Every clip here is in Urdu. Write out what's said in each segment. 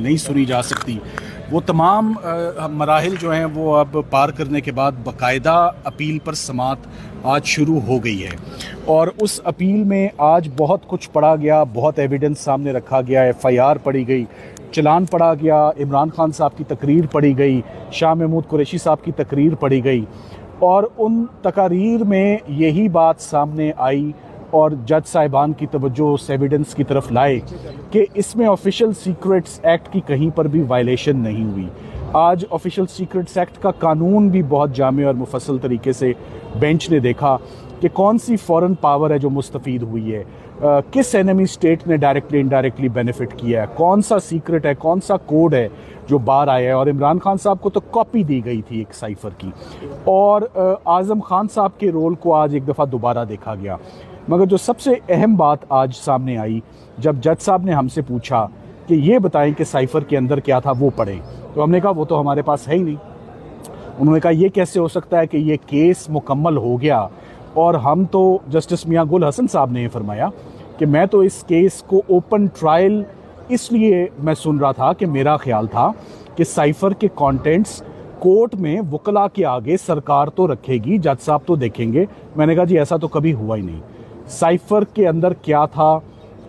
نہیں سنی جا سکتی، وہ تمام مراحل جو ہیں وہ اب پار کرنے کے بعد باقاعدہ اپیل پر سماعت آج شروع ہو گئی ہے، اور اس اپیل میں آج بہت کچھ پڑھا گیا، بہت ایویڈنس سامنے رکھا گیا، ایف آئی آر پڑھی گئی، چلان پڑھا گیا، عمران خان صاحب کی تقریر پڑھی گئی، شاہ محمود قریشی صاحب کی تقریر پڑھی گئی، اور ان تقاریر میں یہی بات سامنے آئی اور جج صاحبان کی توجہ اس ایویڈنس کی طرف لائے کہ اس میں آفیشل سیکرٹس ایکٹ کی کہیں پر بھی وائلیشن نہیں ہوئی۔ آج آفیشل سیکرٹس ایکٹ کا قانون بھی بہت جامع اور مفصل طریقے سے بینچ نے دیکھا کہ کون سی فورن پاور ہے جو مستفید ہوئی ہے، کس اینمی اسٹیٹ نے ڈائریکٹلی انڈائریکٹلی بینیفٹ کیا ہے، کون سا سیکرٹ ہے، کون سا کوڈ ہے جو باہر آیا ہے، اور عمران خان صاحب کو تو کاپی دی گئی تھی ایک سائفر کی، اور اعظم خان صاحب کے رول کو آج ایک دفعہ دوبارہ دیکھا گیا۔ مگر جو سب سے اہم بات آج سامنے آئی جب جج صاحب نے ہم سے پوچھا کہ یہ بتائیں کہ سائفر کے اندر کیا تھا وہ پڑھیں، تو ہم نے کہا وہ تو ہمارے پاس ہے ہی نہیں۔ انہوں نے کہا یہ کیسے ہو سکتا ہے کہ یہ کیس مکمل ہو گیا، اور ہم تو جسٹس میاں گل حسن صاحب نے یہ فرمایا کہ میں تو اس کیس کو اوپن ٹرائل اس لیے میں سن رہا تھا کہ میرا خیال تھا کہ سائفر کے کانٹینٹس کورٹ میں وکلا کے آگے سرکار تو رکھے گی، جج صاحب تو دیکھیں گے۔ میں نے کہا جی ایسا تو کبھی ہوا ہی نہیں۔ سائفر کے اندر کیا تھا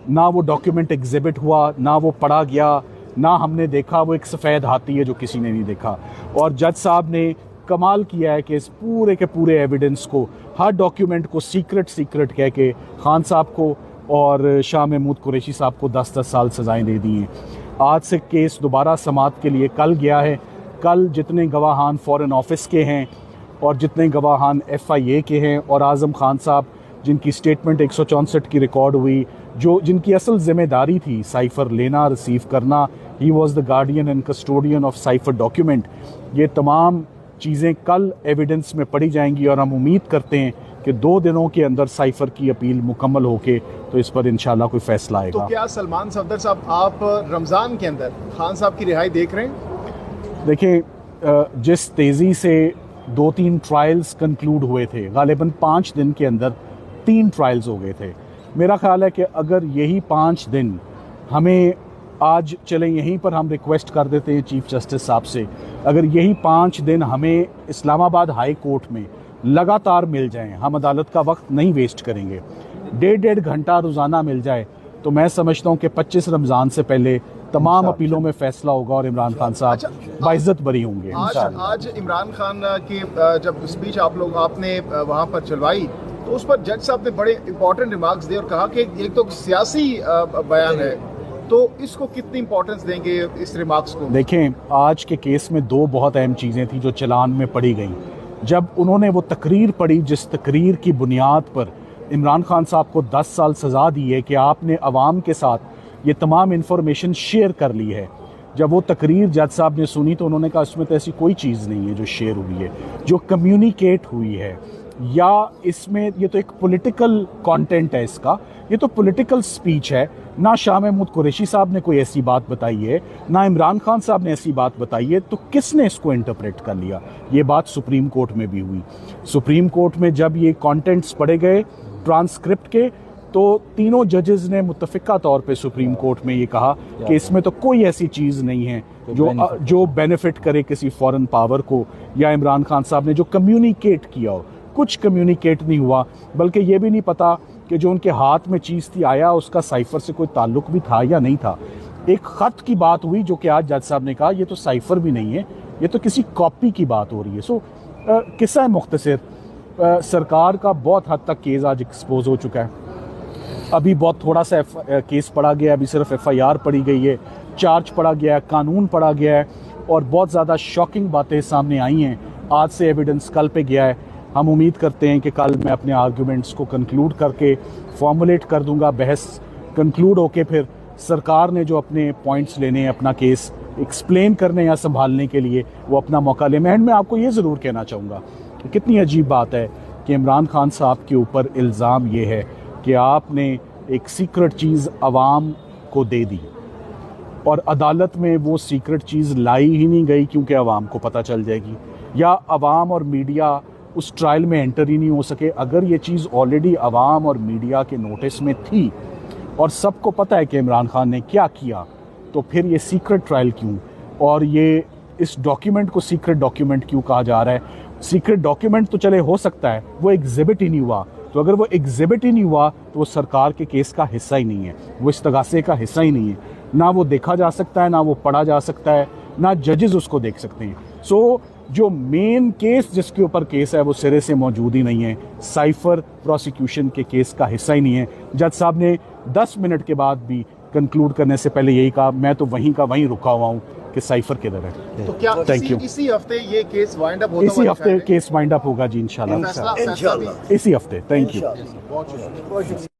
نہ وہ ڈاکیومنٹ ایگزیبٹ ہوا، نہ وہ پڑھا گیا، نہ ہم نے دیکھا، وہ ایک سفید ہاتھی ہے جو کسی نے نہیں دیکھا۔ اور جج صاحب نے کمال کیا ہے کہ اس پورے کے پورے ایویڈنس کو، ہر ڈاکیومنٹ کو سیکرٹ کہہ کے خان صاحب کو اور شاہ محمود قریشی صاحب کو 10 سال سزائیں دے دی ہیں۔ آج سے کیس دوبارہ سماعت کے لیے کل گیا ہے۔ کل جتنے گواہان فورن آفس کے ہیں اور جتنے گواہان ایف آئی اے کے ہیں اور اعظم خان صاحب جن کی سٹیٹمنٹ 164 کی ریکارڈ ہوئی، جن کی اصل ذمہ داری تھی سائفر لینا، ریسیو کرنا، he was the guardian and custodian of cipher document, یہ تمام چیزیں کل ایویڈنس میں پڑھی جائیں گی، اور ہم امید کرتے ہیں کہ 2 دنوں کے اندر سائفر کی اپیل مکمل ہو کے تو اس پر انشاءاللہ کوئی فیصلہ آئے گا۔ تو کیا سلمان صفدر صاحب آپ رمضان کے اندر خان صاحب کی رہائی دیکھ رہے ہیں؟ دیکھیں، جس تیزی سے 2-3 ٹرائلز کنکلوڈ ہوئے تھے، غالباً 5 دن کے اندر 3 ٹرائلز ہو گئے تھے، میرا خیال ہے کہ اگر یہی 5 دن ہمیں آج چلیں یہیں پر ہم ریکویسٹ کر دیتے ہیں چیف جسٹس صاحب سے، اگر یہی 5 دن ہمیں اسلام آباد ہائی کورٹ میں لگاتار مل جائیں، ہم عدالت کا وقت نہیں ویسٹ کریں گے، 1.5 گھنٹہ روزانہ مل جائے، تو میں سمجھتا ہوں کہ 25 رمضان سے پہلے تمام اپیلوں میں فیصلہ ہوگا اور عمران خان صاحب باعزت بری ہوں گے۔ آج عمران خان کی جب اسپیچ آپ نے وہاں پر چلوائی تو اس پر جج صاحب نے بڑے امپورٹنٹ ریمارکس دیے اور کہا کہ ایک تو سیاسی بیان ہے، تو اس کو کتنی امپورٹنس دیں گے اس ریمارکس کو؟ دیکھیں، آج کے کیس میں 2 بہت اہم چیزیں تھیں جو چلان میں پڑھی گئیں۔ جب انہوں نے وہ تقریر پڑھی جس تقریر کی بنیاد پر عمران خان صاحب کو 10 سال سزا دی ہے کہ آپ نے عوام کے ساتھ یہ تمام انفارمیشن شیئر کر لی ہے، جب وہ تقریر جج صاحب نے سنی تو انہوں نے کہا اس میں تو ایسی کوئی چیز نہیں ہے جو شیئر ہوئی ہے، جو کمیونیکیٹ ہوئی ہے، یا اس میں یہ تو ایک پولیٹیکل کانٹینٹ ہے، اس کا یہ تو پولیٹیکل سپیچ ہے۔ نہ شاہ محمود قریشی صاحب نے کوئی ایسی بات بتائی ہے، نہ عمران خان صاحب نے ایسی بات بتائی ہے، تو کس نے اس کو انٹرپریٹ کر لیا؟ یہ بات سپریم کورٹ میں بھی ہوئی۔ سپریم کورٹ میں جب یہ کانٹینٹس پڑھے گئے ٹرانسکرپٹ کے، تو تینوں ججز نے متفقہ طور پہ سپریم کورٹ میں یہ کہا کہ اس میں تو کوئی ایسی چیز نہیں ہے جو بینیفٹ کرے کسی فورن پاور کو، یا عمران خان صاحب نے جو کمیونیکیٹ کیا ہو، کچھ کمیونیکیٹ نہیں ہوا، بلکہ یہ بھی نہیں پتا کہ جو ان کے ہاتھ میں چیز تھی آیا اس کا سائفر سے کوئی تعلق بھی تھا یا نہیں تھا۔ ایک خط کی بات ہوئی جو کہ آج جج صاحب نے کہا یہ تو سائفر بھی نہیں ہے، یہ تو کسی کاپی کی بات ہو رہی ہے۔ قصہ مختصر، سرکار کا بہت حد تک کیس آج ایکسپوز ہو چکا ہے، ابھی بہت تھوڑا سا کیس پڑھا گیا ہے، ابھی صرف ایف آئی آر پڑھی گئی ہے، چارج پڑھا گیا ہے، قانون پڑھا گیا ہے، اور بہت زیادہ شاکنگ باتیں سامنے آئی ہیں۔ آج سے ایویڈنس کل پہ گیا ہے، ہم امید کرتے ہیں کہ کل میں اپنے آرگیومنٹس کو کنکلوڈ کر کے فارمولیٹ کر دوں گا، بحث کنکلوڈ ہو کے پھر سرکار نے جو اپنے پوائنٹس لینے ہیں اپنا کیس ایکسپلین کرنے یا سنبھالنے کے لیے وہ اپنا موقع لے۔ میں اینڈ میں آپ کو یہ ضرور کہنا چاہوں گا کہ کتنی عجیب بات ہے کہ عمران خان صاحب کے اوپر الزام یہ ہے کہ آپ نے ایک سیکرٹ چیز عوام کو دے دی، اور عدالت میں وہ سیکرٹ چیز لائی ہی نہیں گئی کیونکہ عوام کو پتہ چل جائے گی، یا عوام اور میڈیا اس ٹرائل میں انٹر ہی نہیں ہو سکے۔ اگر یہ چیز آلریڈی عوام اور میڈیا کے نوٹس میں تھی اور سب کو پتہ ہے کہ عمران خان نے کیا کیا، تو پھر یہ سیکرٹ ٹرائل کیوں، اور یہ اس ڈاکیومنٹ کو سیکرٹ ڈاکیومنٹ کیوں کہا جا رہا ہے؟ سیکرٹ ڈاکیومنٹ تو چلے ہو سکتا ہے، وہ ایگزیبٹ ہی نہیں ہوا، تو اگر وہ ایگزیبٹ ہی نہیں ہوا تو وہ سرکار کے کیس کا حصہ ہی نہیں ہے، وہ استغاثے کا حصہ ہی نہیں ہے، نہ وہ دیکھا جا سکتا ہے، نہ وہ پڑھا جا سکتا ہے، نہ ججز اس کو دیکھ سکتے ہیں۔ سو جو مین کیس جس کے اوپر کیس ہے وہ سرے سے موجود ہی نہیں ہے، سائفر پروسیکیوشن کے کیس کا حصہ ہی نہیں ہے۔ جج صاحب نے 10 منٹ کے بعد بھی کنکلوڈ کرنے سے پہلے یہی کہا میں تو وہیں کا وہیں رکا ہوا ہوں کہ سائفر کدھر ہے۔ تو کیا Thank you. اسی ہفتے یہ کیس وائنڈ اپ ہوتا اسی ہفتے کیس وائنڈ اپ ہوگا جی انشاءاللہ، فیصلہ اسی ہفتے۔ Thank you. بہت شکریہ۔